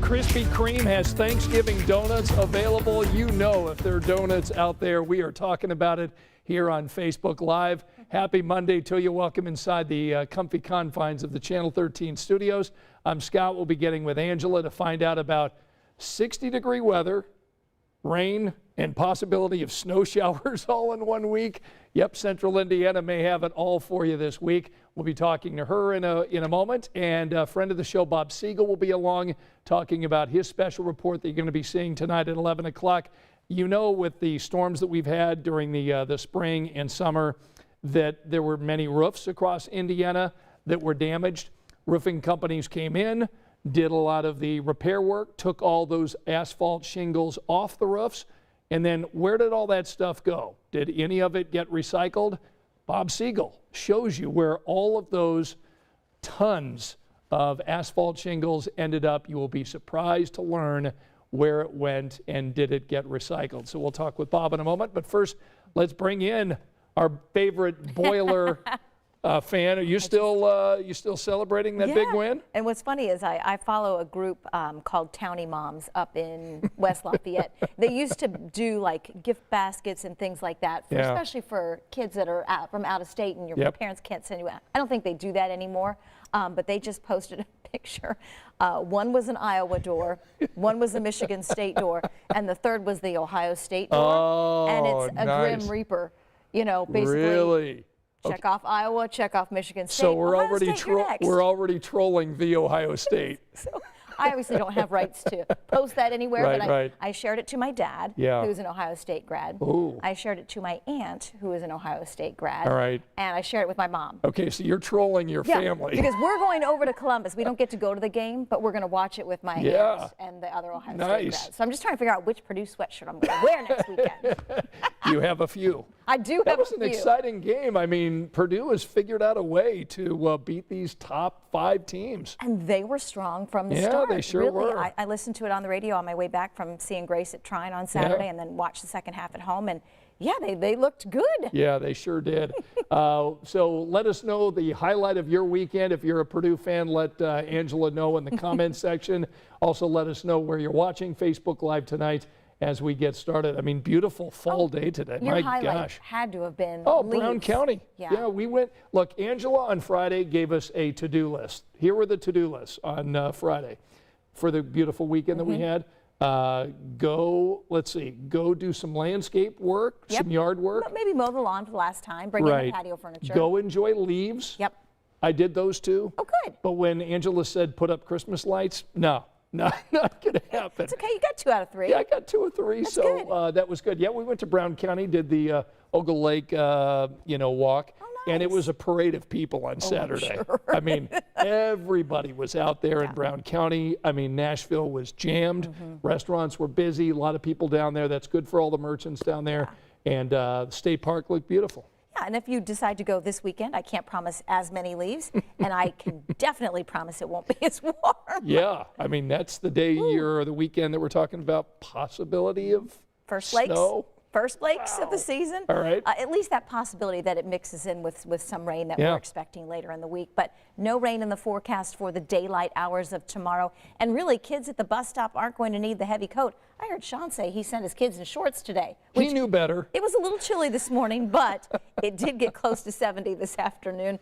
Krispy Kreme has Thanksgiving donuts available. You know if there are donuts out there. We are talking about it here on Facebook Live. Happy Monday to you. Welcome inside the comfy confines of the Channel 13 studios. I'm Scott. We'll be getting with Angela to find out about 60-degree weather, rain, and possibility of snow showers all in 1 week. Yep, Central Indiana may have it all for you this week. We'll be talking to her in a moment, and a friend of the show, Bob Siegel, will be along talking about his special report that you're going to be seeing tonight at 11 o'clock. You know, with the storms that we've had during the spring and summer, that there were many roofs across Indiana that were damaged. Roofing companies came in, did a lot of the repair work, took all those asphalt shingles off the roofs, and then where did all that stuff go? Did any of it get recycled? Bob Siegel shows you where all of those tons of asphalt shingles ended up. You will be surprised to learn where it went and did it get recycled. So we'll talk with Bob in a moment, but first let's bring in our favorite boiler fan. Are you still celebrating that big win? And what's funny is I follow a group called Townie Moms up in West Lafayette. They used to do like gift baskets and things like that, especially for kids that are from out of state and your parents can't send you out. I don't think they do that anymore, but they just posted a picture. One was an Iowa door, one was a Michigan State door, and the third was the Ohio State door. Oh, and it's a Grim Reaper, you know, basically. Really? Check off Iowa, check off Michigan State. So we're already trolling the Ohio State. So I obviously don't have rights to post that anywhere, but I shared it to my dad, who's an Ohio State grad. Ooh. I shared it to my aunt, who is an Ohio State grad. All right. And I shared it with my mom. Okay, so you're trolling your family. Because we're going over to Columbus. We don't get to go to the game, but we're going to watch it with my aunt and the other Ohio State grads. So I'm just trying to figure out which Purdue sweatshirt I'm going to wear next weekend. You have a few. I do have a few. That was an exciting game. I mean, Purdue has figured out a way to beat these top 5 teams. And they were strong from the start. Yeah, they sure were. I listened to it on the radio on my way back from seeing Grace at Trine on Saturday and then watched the second half at home. And yeah, they looked good. Yeah, they sure did. So let us know the highlight of your weekend. If you're a Purdue fan, let Angela know in the comments section. Also, let us know where you're watching Facebook Live tonight as we get started. I mean, beautiful fall day today. Your My highlight gosh. had to have been Brown County. Yeah, we went. Look, Angela on Friday gave us a to-do list. Here were the to-do lists on Friday for the beautiful weekend that we had. Go do some landscape work, some yard work. Maybe mow the lawn for the last time, bring in the patio furniture. Go enjoy leaves. Yep. I did those too. Oh, good. But when Angela said put up Christmas lights, no. Not going to happen. It's okay. You got 2 out of 3. Yeah, I got 2 or 3. That's so good. That was good. Yeah, we went to Brown County, did the Ogle Lake, walk. Oh, nice. And it was a parade of people on Saturday. Sure. I mean, everybody was out there in Brown County. I mean, Nashville was jammed. Restaurants were busy. A lot of people down there. That's good for all the merchants down there. And the state park looked beautiful. And if you decide to go this weekend, I can't promise as many leaves, and I can definitely promise it won't be as warm. Yeah, I mean, that's the day or the weekend that we're talking about possibility of First snow. First flakes of the season. All right. At least that possibility that it mixes in with some rain that we're expecting later in the week. But no rain in the forecast for the daylight hours of tomorrow. And really, kids at the bus stop aren't going to need the heavy coat. I heard Sean say he sent his kids in shorts today. He knew better. It was a little chilly this morning, but it did get close to 70 this afternoon.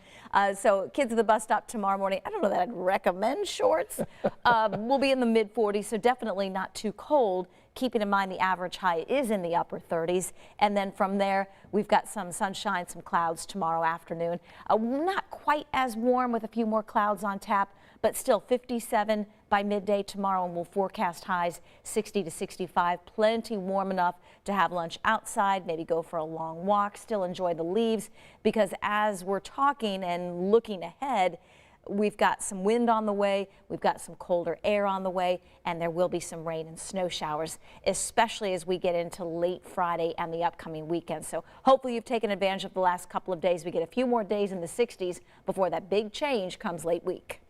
So kids at the bus stop tomorrow morning, I don't know that I'd recommend shorts. We'll be in the mid-40s, so definitely not too cold. Keeping in mind the average high is in the upper 30s. And then from there, we've got some sunshine, some clouds tomorrow afternoon. Not quite as warm with a few more clouds on tap, but still 57 by midday tomorrow, and we'll forecast highs 60 to 65. Plenty warm enough to have lunch outside, maybe go for a long walk, still enjoy the leaves, because as we're talking and looking ahead, we've got some wind on the way, we've got some colder air on the way, and there will be some rain and snow showers, especially as we get into late Friday and the upcoming weekend. So hopefully you've taken advantage of the last couple of days. We get a few more days in the 60s before that big change comes late week.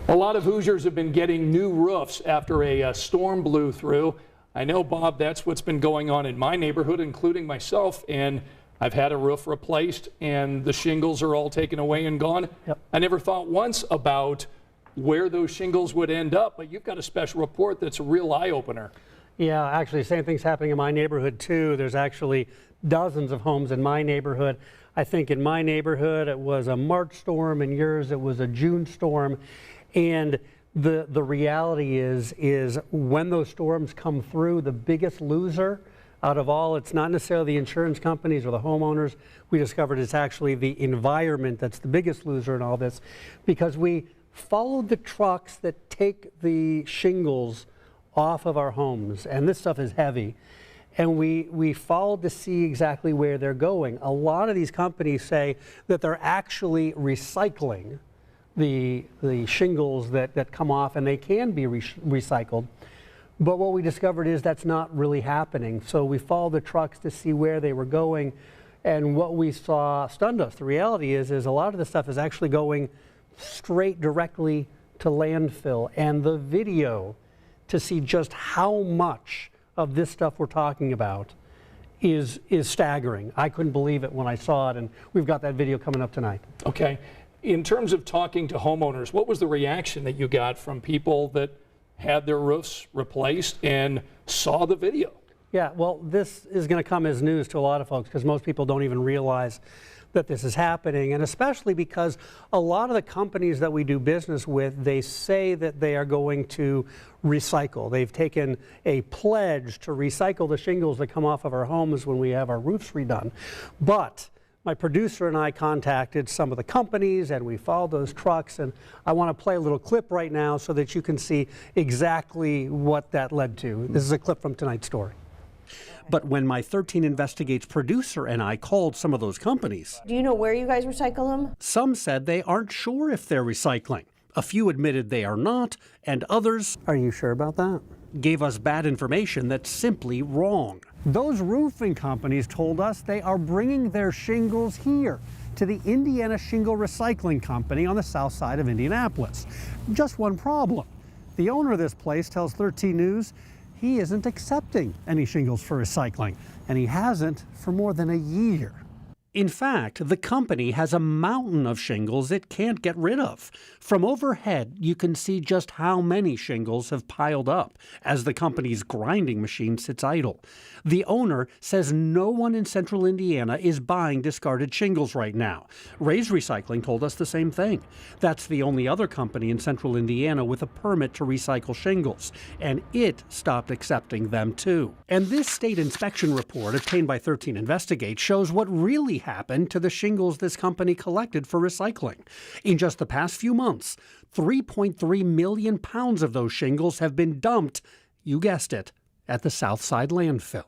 A lot of Hoosiers have been getting new roofs after a storm blew through. I know, Bob, that's what's been going on in my neighborhood, including myself, and I've had a roof replaced and the shingles are all taken away and gone. I never thought once about where those shingles would end up, but you've got a special report that's a real eye-opener. Yeah, actually, same thing's happening in my neighborhood too. There's actually dozens of homes in my neighborhood. I think in my neighborhood it was a March storm, in yours it was a June storm. And the reality is when those storms come through, the biggest loser out of all, it's not necessarily the insurance companies or the homeowners. We discovered it's actually the environment that's the biggest loser in all this, because we followed the trucks that take the shingles off of our homes, and this stuff is heavy, and we followed to see exactly where they're going. A lot of these companies say that they're actually recycling the shingles that come off, and they can be recycled. But what we discovered is that's not really happening. So we followed the trucks to see where they were going, and what we saw stunned us. The reality is a lot of the stuff is actually going straight directly to landfill, and the video to see just how much of this stuff we're talking about is staggering. I couldn't believe it when I saw it, and we've got that video coming up tonight. Okay. In terms of talking to homeowners, what was the reaction that you got from people that had their roofs replaced and saw the video? Yeah, well, this is going to come as news to a lot of folks because most people don't even realize that this is happening, and especially because a lot of the companies that we do business with, they say that they are going to recycle. They've taken a pledge to recycle the shingles that come off of our homes when we have our roofs redone. But my producer and I contacted some of the companies, and we followed those trucks, and I want to play a little clip right now so that you can see exactly what that led to. This is a clip from tonight's story. But when my 13 Investigates producer and I called some of those companies, do you know where you guys recycle them? Some said they aren't sure if they're recycling. A few admitted they are not, and others, are you sure about that? Gave us bad information that's simply wrong. Those roofing companies told us they are bringing their shingles here to the Indiana Shingle Recycling Company on the south side of Indianapolis. Just one problem. The owner of this place tells 13 News he isn't accepting any shingles for recycling, and he hasn't for more than a year. In fact, the company has a mountain of shingles it can't get rid of. From overhead, you can see just how many shingles have piled up as the company's grinding machine sits idle. The owner says no one in central Indiana is buying discarded shingles right now. Ray's Recycling told us the same thing. That's the only other company in central Indiana with a permit to recycle shingles, and it stopped accepting them too. And this state inspection report obtained by 13 Investigates shows what really happened to the shingles this company collected for recycling. In just the past few months, 3.3 million pounds of those shingles have been dumped, you guessed it, at the Southside landfill.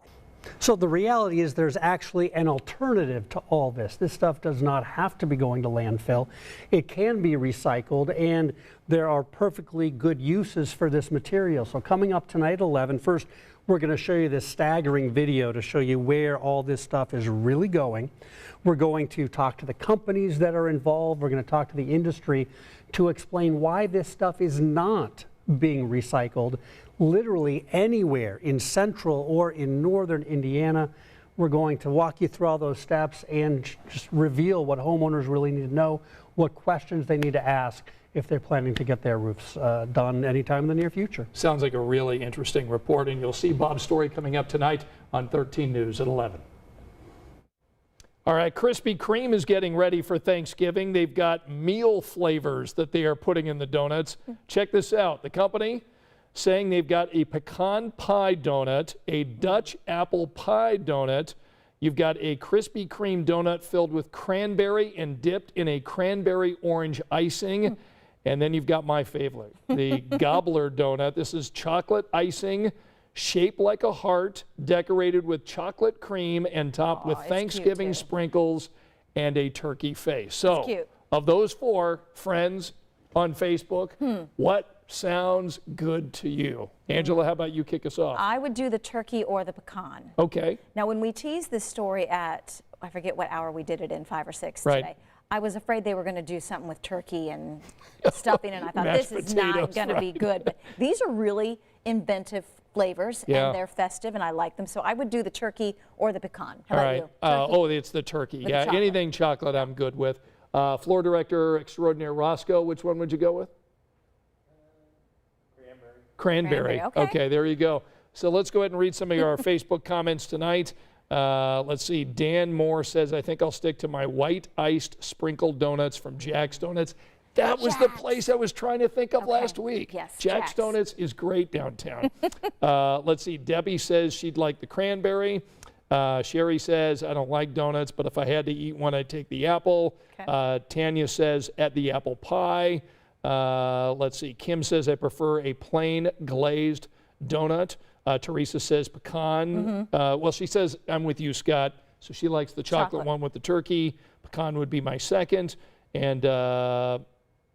So the reality is there's actually an alternative to all this. This stuff does not have to be going to landfill. It can be recycled, and there are perfectly good uses for this material. So coming up tonight at 11, first we're going to show you this staggering video to show you where all this stuff is really going. We're going to talk to the companies that are involved. We're going to talk to the industry to explain why this stuff is not being recycled literally anywhere in central or in northern Indiana. We're going to walk you through all those steps and just reveal what homeowners really need to know, what questions they need to ask if they're planning to get their roofs done anytime in the near future. Sounds like a really interesting report, and you'll see Bob's story coming up tonight on 13 News at 11. All right, Krispy Kreme is getting ready for Thanksgiving. They've got meal flavors that they are putting in the donuts. Check this out. The company saying they've got a pecan pie donut, a Dutch apple pie donut. You've got a Krispy Kreme donut filled with cranberry and dipped in a cranberry orange icing. And then you've got my favorite, the Gobbler donut. This is chocolate icing, shaped like a heart, decorated with chocolate cream and topped with Thanksgiving sprinkles and a turkey face. So, of those four, friends on Facebook, what sounds good to you? Angela, how about you kick us off? I would do the turkey or the pecan. Okay. Now, when we teased this story at, I forget what hour we did it in, 5 or 6 right. today, I was afraid they were going to do something with turkey and stuffing, and I thought this is not going to be good. But these are really inventive flavors, and they're festive, and I like them. So I would do the turkey or the pecan. How about you? Oh, it's the turkey. Yeah, chocolate. Anything chocolate I'm good with. Floor Director Extraordinaire Roscoe, which one would you go with? Cranberry. Okay, there you go. So let's go ahead and read some of our Facebook comments tonight. Let's see. Dan Moore says, I think I'll stick to my white iced sprinkled donuts from Jack's Donuts. That was the place I was trying to think of last week. Yes, Jack's Donuts is great downtown. Let's see. Debbie says she'd like the cranberry. Sherry says, I don't like donuts, but if I had to eat one, I'd take the apple. Tanya says, at the apple pie. Let's see. Kim says, I prefer a plain glazed donut. Teresa says pecan. Well, she says, I'm with you, Scott. So she likes the chocolate one with the turkey. Pecan would be my second. And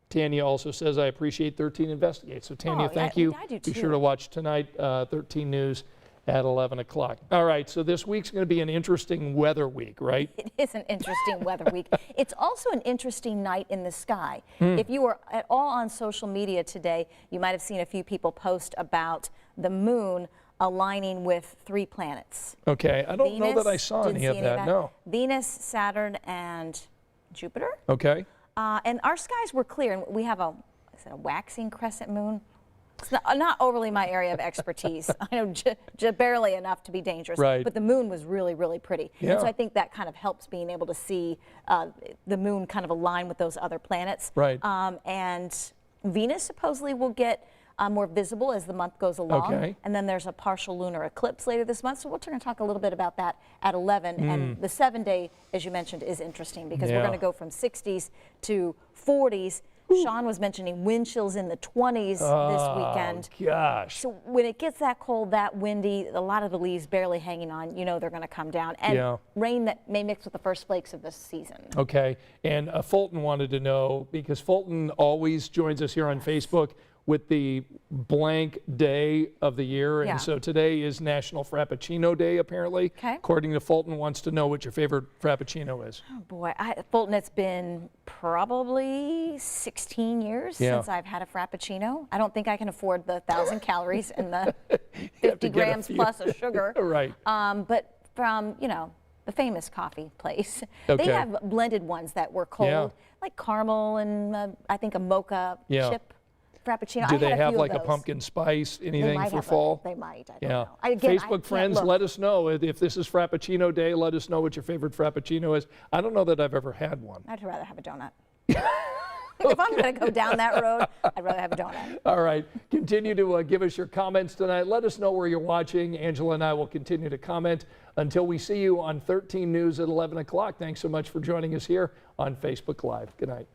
Tanya also says, I appreciate 13 Investigates. So Tanya, thank you. I do Be too. sure to watch tonight, 13 News at 11 o'clock. All right, so this week's going to be an interesting weather week, right? It is an interesting weather week. It's also an interesting night in the sky. If you were at all on social media today, you might have seen a few people post about the moon aligning with 3 planets. Okay, I don't know that I saw any of that, no. Venus, Saturn, and Jupiter. Okay. And our skies were clear, and we have a waxing crescent moon. It's not overly my area of expertise. I know just barely enough to be dangerous. Right. But the moon was really, really pretty. Yeah. And so I think that kind of helps being able to see the moon kind of align with those other planets. Right. And Venus supposedly will get more visible as the month goes along. Okay. And then there's a partial lunar eclipse later this month. So we're going to talk a little bit about that at 11. And the 7-day, as you mentioned, is interesting because we're going to go from 60s to 40s. Sean was mentioning wind chills in the 20s this weekend. Oh, gosh. So when it gets that cold, that windy, a lot of the leaves barely hanging on, you know they're going to come down. And rain that may mix with the first flakes of this season. Okay, and Fulton wanted to know, because Fulton always joins us here on Facebook with the blank day of the year. And so today is National Frappuccino Day, apparently. Okay. According to Fulton, wants to know what your favorite Frappuccino is. Oh boy, Fulton, it's been probably 16 years since I've had a Frappuccino. I don't think I can afford the 1,000 calories and the 50 grams plus of sugar. Right. But from, you know, the famous coffee place, Okay. they have blended ones that were cold, like caramel and I think a mocha chip Frappuccino. Do I they had a have few like of a those. pumpkin spice, anything for fall? They might. I don't know. Again, I Facebook can't friends, look. let us know if this is Frappuccino Day. Let us know what your favorite Frappuccino is. I don't know that I've ever had one. I'd rather have a donut. If I'm going to go down that road, I'd rather have a donut. All right. Continue to give us your comments tonight. Let us know where you're watching. Angela and I will continue to comment until we see you on 13 News at 11 o'clock. Thanks so much for joining us here on Facebook Live. Good night.